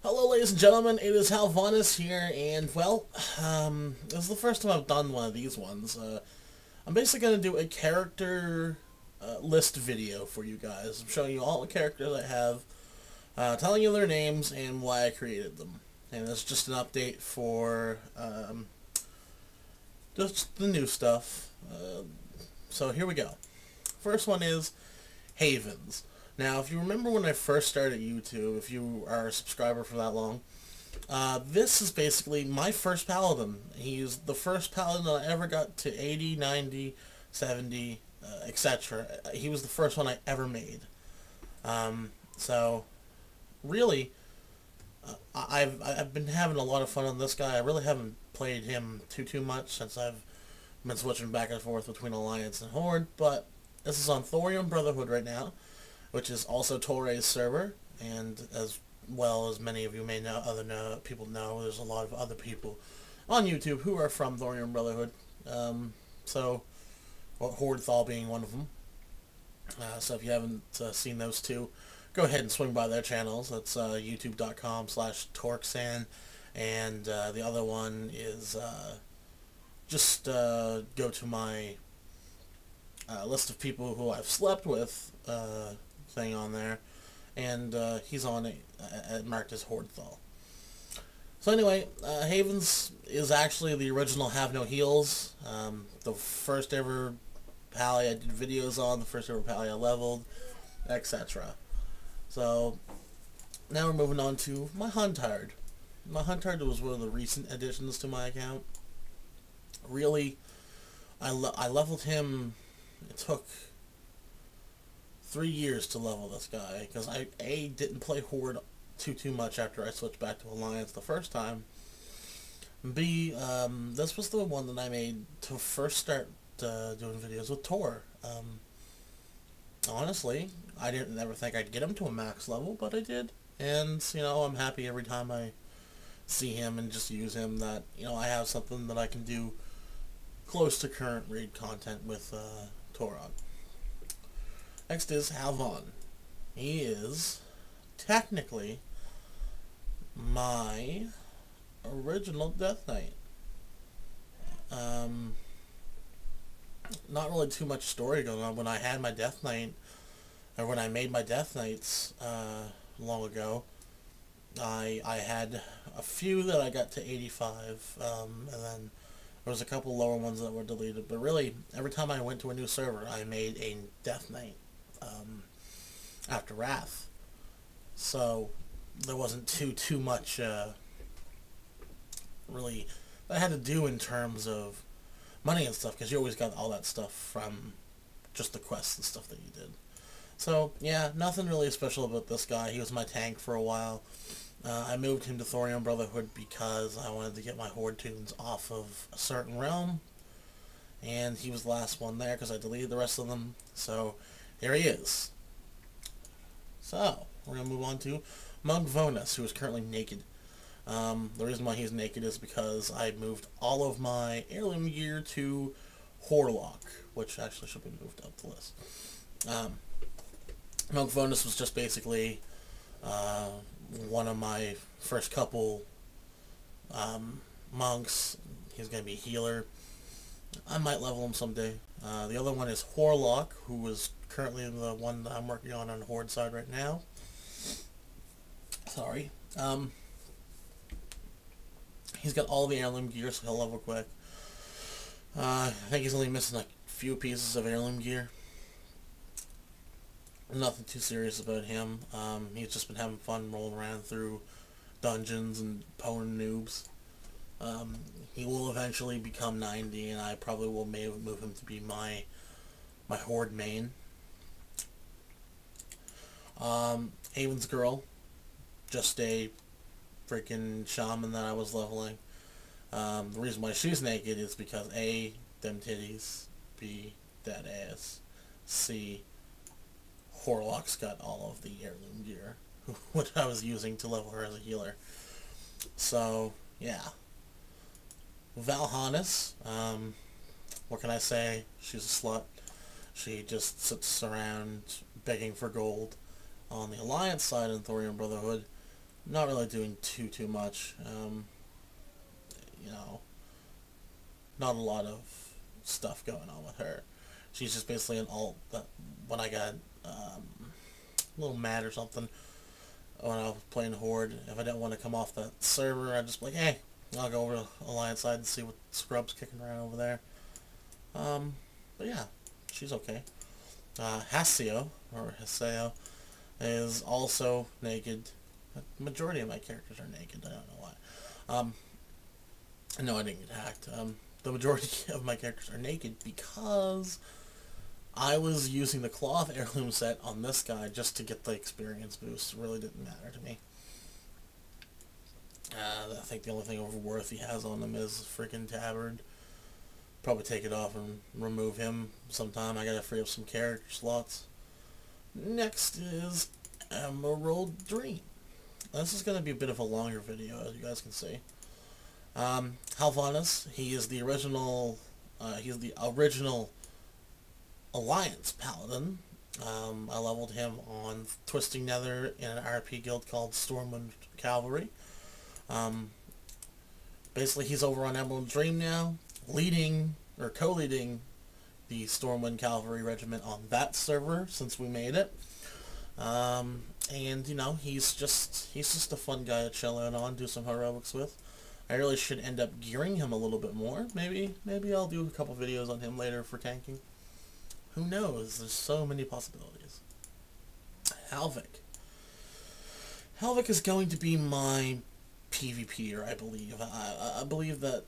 Hello ladies and gentlemen, it is Halvonis here, and well, this is the first time I've done one of these ones. I'm basically going to do a character list video for you guys. I'm showing you all the characters I have, telling you their names and why I created them. And it's just an update for just the new stuff. So here we go. First one is Havens. Now, if you remember when I first started YouTube, if you are a subscriber for that long, this is basically my first paladin. He's the first paladin that I ever got to 80, 90, 70, etc. He was the first one I ever made. So, really, I've been having a lot of fun on this guy. I really haven't played him too much since I've been switching back and forth between Alliance and Horde, but this is on Thorium Brotherhood right now, which is also Torre's server, and as well as many of you may know, people know, there's a lot of other people on YouTube who are from Thorium Brotherhood. Hordethal being one of them. So if you haven't seen those two, go ahead and swing by their channels. That's youtube.com/Torxan, and the other one is just go to my list of people who I've slept with thing on there, and he's on it marked as Hordethal. So anyway, Havens is actually the original Have No Heals, the first ever pally I did videos on, the first ever pally I leveled, etc. So now we're moving on to my Huntard. My Huntard was one of the recent additions to my account. Really, I leveled him. It took 3 years to level this guy, because I didn't play Horde too much after I switched back to Alliance the first time. B, this was the one that I made to first start doing videos with Tor. Honestly, I didn't ever think I'd get him to a max level, but I did. And, you know, I'm happy every time I see him and just use him that, you know, I have something that I can do close to current raid content with Tor on. Next is Halvon. He is technically my original Death Knight. Not really too much story going on. When I had my Death Knight, or when I made my Death Knights long ago, I had a few that I got to 85, and then there was a couple lower ones that were deleted. But really, every time I went to a new server, I made a Death Knight after Wrath. So there wasn't too much really that I had to do in terms of money and stuff, because you always got all that stuff from just the quests and stuff that you did. So yeah, nothing really special about this guy. He was my tank for a while. I moved him to Thorium Brotherhood because I wanted to get my Horde tunes off of a certain realm, and he was the last one there because I deleted the rest of them. So here he is. So we're going to move on to Halvonis, who is currently naked. The reason why he's naked is because I moved all of my heirloom gear to Horlock, which actually should be moved up the list. Halvonis was just basically one of my first couple monks. He's going to be a healer. I might level him someday. The other one is Horlock, who is currently the one that I'm working on the Horde side right now. Sorry. He's got all the heirloom gear, so he'll level quick. I think he's only missing a few pieces of heirloom gear. Nothing too serious about him. He's just been having fun rolling around through dungeons and pwn noobs. He will eventually become 90, and I probably will move him to be my Horde main. Haven's Girl, just a freaking shaman that I was leveling. The reason why she's naked is because A, them titties, B, that ass, C, Horlock's got all of the heirloom gear, which I was using to level her as a healer. So, yeah. Halvonis, what can I say? She's a slut. She just sits around begging for gold. On the Alliance side in Thorium Brotherhood, not really doing too much. You know, not a lot of stuff going on with her. She's just basically an alt that when I got a little mad or something when I was playing Horde, if I didn't want to come off that server, I'd just be like, hey, I'll go over to Alliance side and see what scrub's kicking around over there. But yeah, she's okay. Haseo, or Haseo, is also naked. The majority of my characters are naked, I don't know why. No, I didn't get hacked. The majority of my characters are naked because I was using the cloth heirloom set on this guy just to get the experience boost. It really didn't matter to me. I think the only thing overworth he has on him is freaking tabard. Probably take it off and remove him sometime. I gotta free up some character slots. Next is Emerald Dream. This is gonna be a bit of a longer video, as you guys can see. Halvonis, he is the original. He's the original Alliance Paladin. I leveled him on Twisting Nether in an RP guild called Stormwind Cavalry. Basically, he's over on Emerald Dream now, leading or co-leading the Stormwind Cavalry Regiment on that server since we made it. And you know, he's just a fun guy to chill out on, do some heroics with. I really should end up gearing him a little bit more. Maybe I'll do a couple videos on him later for tanking. Who knows? There's so many possibilities. Halvik. Halvik is going to be my PvPer, I believe. I believe that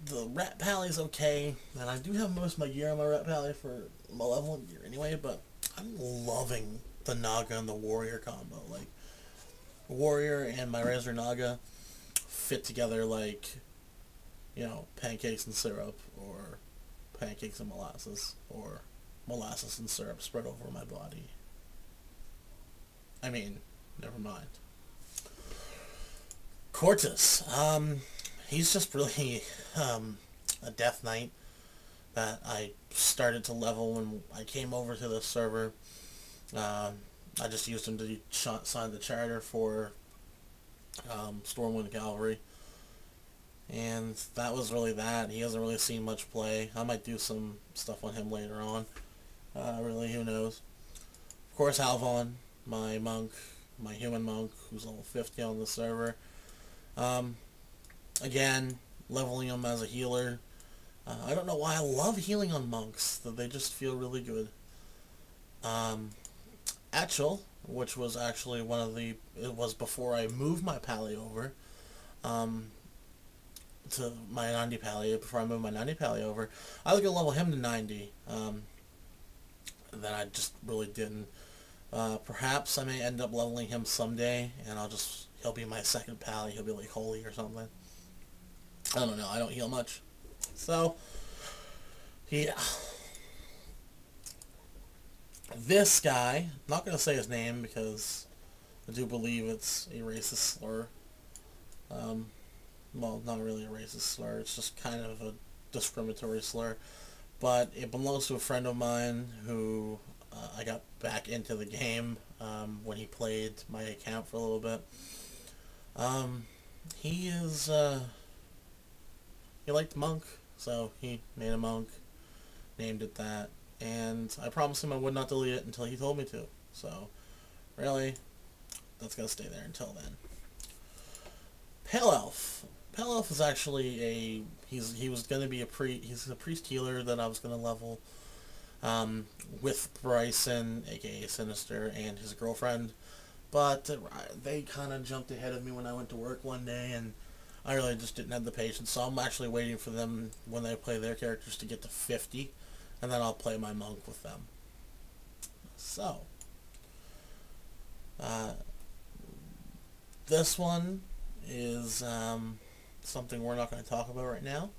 the Rat Pally is okay, and I do have most of my gear on my Rat Pally for my level gear anyway, but I'm loving the Naga and the Warrior combo. Like, Warrior and my Razor Naga fit together like, you know, pancakes and syrup, or pancakes and molasses, or molasses and syrup spread over my body. I mean, never mind. Cortus, he's just really a Death Knight that I started to level when I came over to this server. I just used him to sign the charter for Stormwind Cavalry, and that was really that. He hasn't really seen much play. I might do some stuff on him later on. Really, who knows? Of course, Halvon, my monk, my human monk, who's level 50 on the server. Again, leveling him as a healer. I don't know why I love healing on monks, that they just feel really good. Achel, which was actually one of the, it was before I moved my pally over to my 90 pally, before I moved my 90 pally over. I was going to level him to 90, then I just really didn't. Perhaps I may end up leveling him someday, and he'll be my second pally. He'll be like holy or something. I don't know. I don't heal much. So, yeah. This guy, not going to say his name because I do believe it's a racist slur. Well, not really a racist slur. It's just kind of a discriminatory slur. But it belongs to a friend of mine who I got back into the game when he played my account for a little bit. He is, he liked monk, so he made a monk, named it that, and I promised him I would not delete it until he told me to. So, really, that's gonna stay there until then. Pale Elf. Pale Elf is actually he was gonna be he's a priest healer that I was gonna level with Bryson, aka Sinister, and his girlfriend, but they kind of jumped ahead of me when I went to work one day, and I really just didn't have the patience, so I'm actually waiting for them, when they play their characters, to get to 50, and then I'll play my monk with them. So, this one is something we're not going to talk about right now,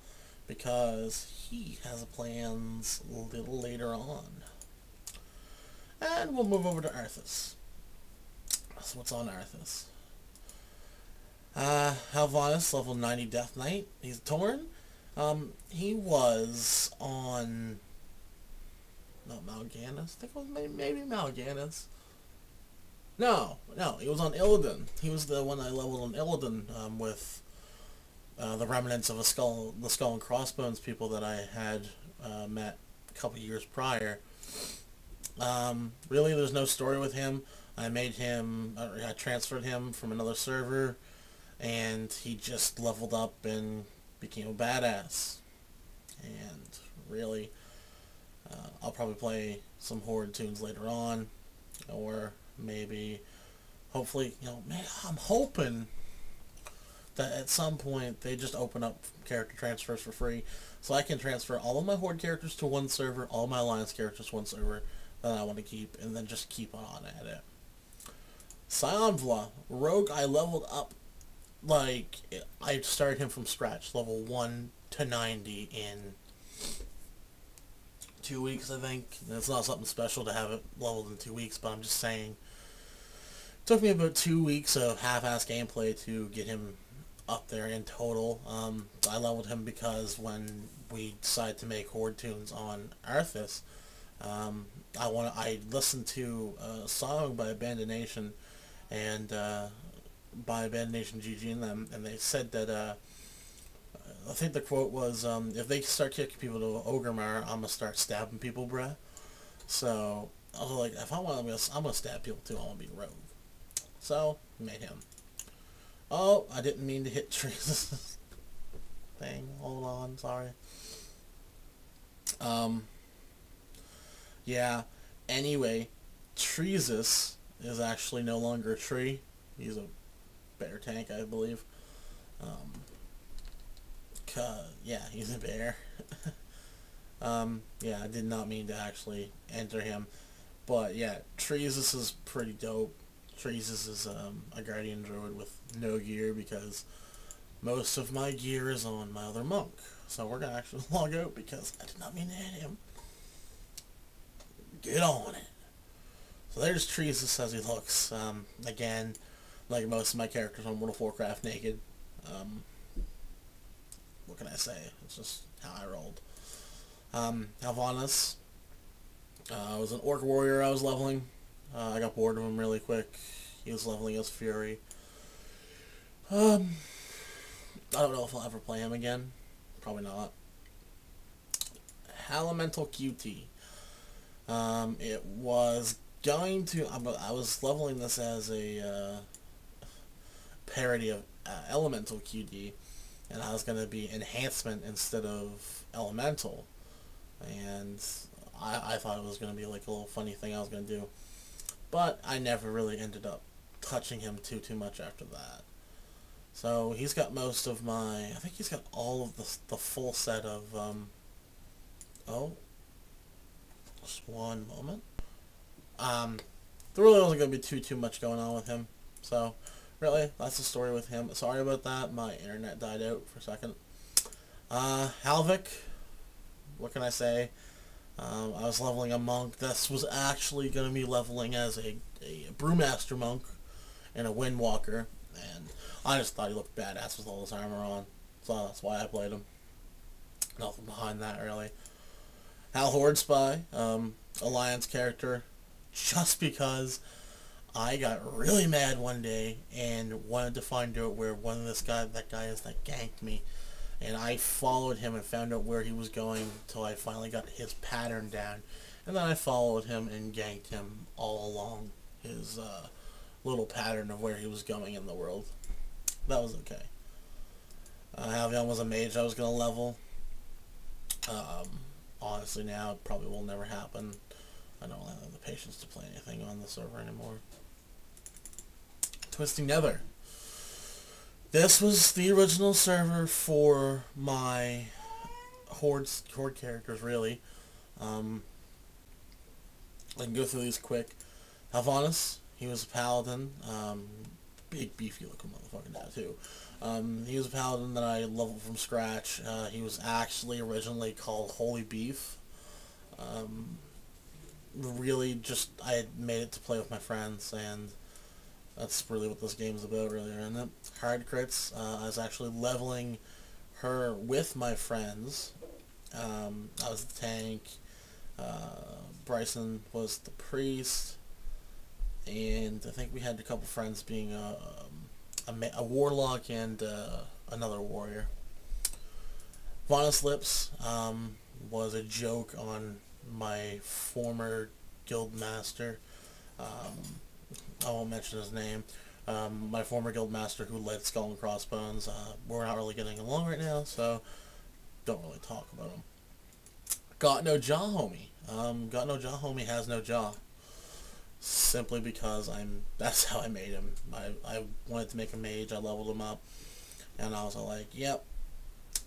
because he has plans a little later on. And we'll move over to Arthas. So what's on Arthas? Halvonis, level 90 Death Knight. He's Torn. He was on, not Mal'Ganis. I think it was maybe Mal'Ganis. No, no, he was on Illidan. He was the one I leveled on Illidan with the remnants of the Skull and Crossbones people that I had met a couple years prior. Really, there's no story with him. I transferred him from another server, and he just leveled up and became a badass. And really, I'll probably play some Horde tunes later on, or maybe, hopefully, man, I'm hoping that at some point they just open up character transfers for free, so I can transfer all of my Horde characters to one server, all my Alliance characters to one server that I want to keep, and then just keep on at it. Scionvla, Rogue, I leveled up, like, I started him from scratch, level 1 to 90 in 2 weeks, I think. It's not something special to have it leveled in 2 weeks, but I'm just saying, it took me about 2 weeks of half-ass gameplay to get him up there in total. I leveled him because when we decided to make Horde tunes on Arthas, I listened to a song by Abandonation and by Abandonation GG and them, and they said that I think the quote was, if they start kicking people to Ogrimmar, I'm gonna start stabbing people, bruh. So I was like, if I want, I'm gonna stab people too. I want to be Rogue. So made him. Oh, I didn't mean to hit trees. Thing. Hold on, sorry. Yeah. Anyway, Treesus is actually no longer a tree. He's a bear tank, I believe. Yeah, he's a bear. Yeah, I did not mean to actually enter him. But yeah, Treesus is pretty dope. Treesus is a guardian druid with no gear because most of my gear is on my other monk. So we're going to actually log out because I did not mean to hit him. Get on it. So there's Treesus as he looks. Again, like most of my characters on World of Warcraft, naked. What can I say? It's just how I rolled. Halvonis. I was an Orc Warrior I was leveling. I got bored of him really quick. He was leveling as Fury. I don't know if I'll ever play him again. Probably not. Elemental QT. It was going to... I was leveling this as a parody of Elemental QD, and I was going to be Enhancement instead of Elemental. And I thought it was going to be like a little funny thing I was going to do. But I never really ended up touching him too much after that. So he's got most of my... I think he's got all of the full set of... oh. Just one moment. There really wasn't going to be too much going on with him. So, really, that's the story with him. Sorry about that. My internet died out for a second. Halvik. What can I say? I was leveling a monk. This was actually going to be leveling as a Brewmaster monk and a Windwalker. And I just thought he looked badass with all his armor on. So that's why I played him. Nothing behind that, really. Hal Horde Spy. Alliance character. Just because I got really mad one day and wanted to find out where that guy is that ganked me. And I followed him and found out where he was going until I finally got his pattern down. And then I followed him and ganked him all along his little pattern of where he was going in the world. That was okay. Halvion was a mage I was going to level. Honestly now, it probably will never happen. I don't have the patience to play anything on the server anymore. Twisting Nether. This was the original server for my Horde characters, really. I can go through these quick. Halvonis, he was a paladin. Big, beefy looking motherfucking now, too. He was a paladin that I leveled from scratch. He was actually originally called Holy Beef. Really, just, I had made it to play with my friends, and that's really what this game is about, really, isn't it? Hard crits. I was actually leveling her with my friends. I was the tank. Bryson was the priest. and I think we had a couple friends being a warlock and another warrior. Halvonis Lips was a joke on my former guild master. I won't mention his name. My former guild master who led Skull and Crossbones. We're not really getting along right now, so don't really talk about him. Got no jaw, homie. Got no jaw, homie has no jaw. Simply because that's how I made him. I wanted to make a mage. I leveled him up, and I was like, yep,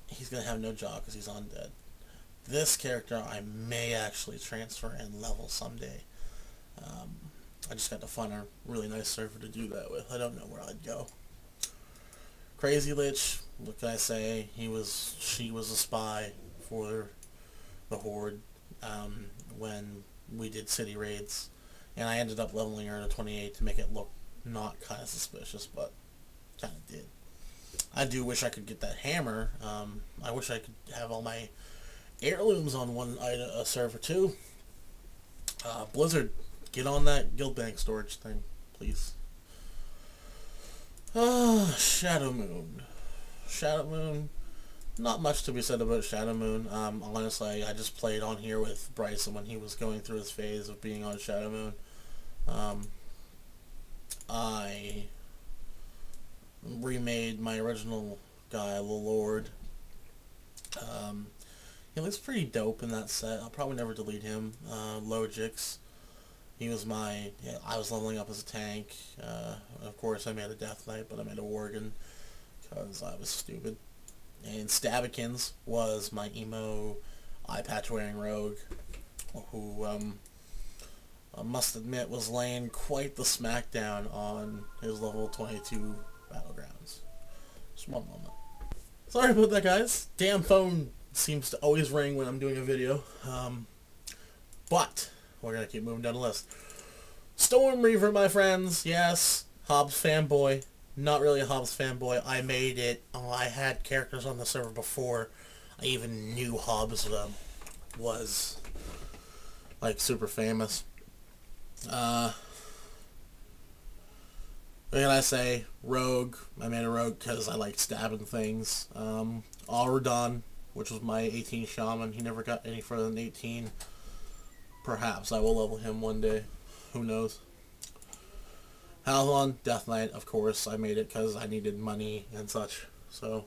he's gonna have no jaw because he's undead. This character I may actually transfer and level someday. I just got to find a really nice server to do that with. I don't know where I'd go. Crazy Lich, what can I say? She was a spy for the Horde when we did city raids, and I ended up leveling her to 28 to make it look not kind of suspicious, but kind of did. I do wish I could get that hammer. I wish I could have all my heirlooms on one server too. Blizzard, get on that guild bank storage thing, please. Shadow Moon. Shadow Moon. Not much to be said about Shadow Moon. Honestly, I just played on here with Bryson when he was going through his phase of being on Shadow Moon. I remade my original guy, the Lord. He looks pretty dope in that set. I'll probably never delete him. Logix. He was I was leveling up as a tank. Of course, I made a Death Knight, but I made a Worgen because I was stupid. And Stabikins was my emo eye patch wearing rogue, who I must admit was laying quite the smackdown on his level 22 battlegrounds. Just one moment. Sorry about that, guys. Damn phone seems to always ring when I'm doing a video. But we're gonna keep moving down the list. Storm Reaver, my friends. Yes, Hobbs fanboy. Not really a Hobbs fanboy. I made it. I had characters on the server before I even knew Hobbs was like super famous. What can I say? Rogue. I made a rogue because I like stabbing things. Alradon, which was my 18 shaman. He never got any further than 18. Perhaps I will level him one day. Who knows? Halvon, Death Knight, of course. I made it because I needed money and such. So,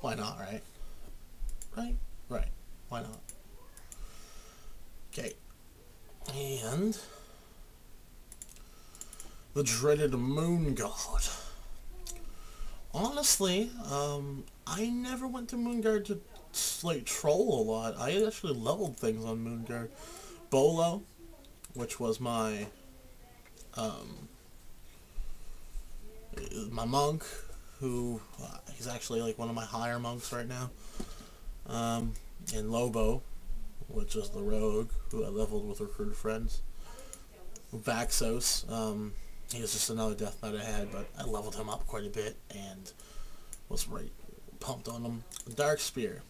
why not, right? Right? Right. Why not? Okay. And the dreaded Moon God. Honestly, I never went to Moonguard to like troll a lot. I actually leveled things on Moonguard. Bolo, which was my my monk, who he's actually like one of my higher monks right now. And Lobo, which is the rogue who I leveled with recruited friends. Vaxos, he was just another Death Knight I had, but I leveled him up quite a bit and was right pumped on him. Dark Spear.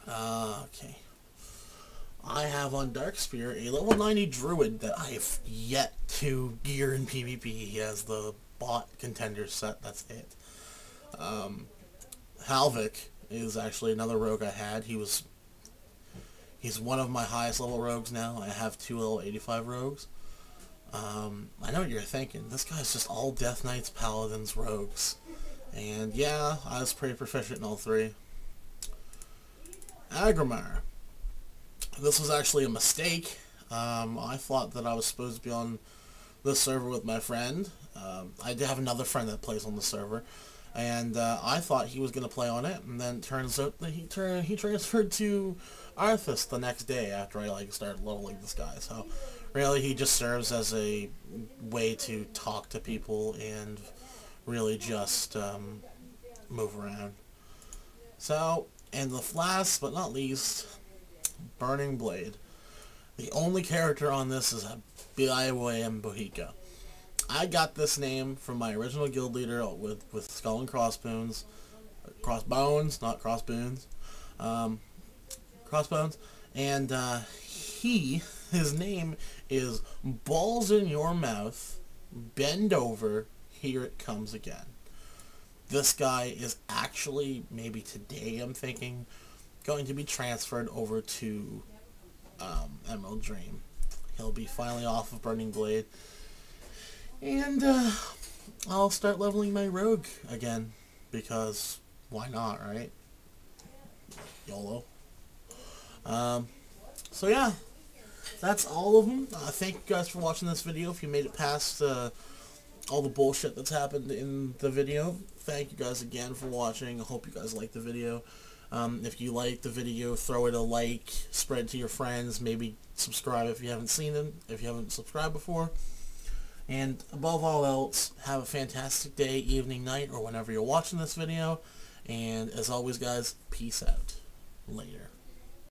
Okay. I have on Dark Spear a level 90 druid that I have yet to gear in PvP. He has the bot contender set, that's it. Halvik is actually another rogue I had. He's one of my highest level rogues now. I have 2 level 85 rogues. I know what you're thinking. This guy's just all Death Knights, Paladins, rogues. And yeah, I was pretty proficient in all 3. Agrimar. This was actually a mistake. I thought that I was supposed to be on this server with my friend. I did have another friend that plays on the server, and I thought he was going to play on it, and then it turns out that he transferred to Arthas the next day after I started leveling this guy. So really, he just serves as a way to talk to people and really just move around. So, and the last but not least, Burning Blade. The only character on this is BIOM Bohica. I got this name from my original guild leader with Skull and Crossbones. Crossbones, not Crossbones. Crossbones. And he His name is Balls in Your Mouth, Bend Over, Here It Comes Again. This guy is actually, maybe today I'm thinking, going to be transferred over to Emerald Dream. He'll be finally off of Burning Blade. And I'll start leveling my rogue again. Because why not, right? YOLO. So yeah. That's all of them. Thank you guys for watching this video. If you made it past all the bullshit that's happened in the video, thank you guys again for watching. I hope you guys liked the video. If you liked the video, throw it a like, spread it to your friends, maybe subscribe if you haven't seen them, if you haven't subscribed before. And above all else, have a fantastic day, evening, night, or whenever you're watching this video. And as always, guys, peace out. Later.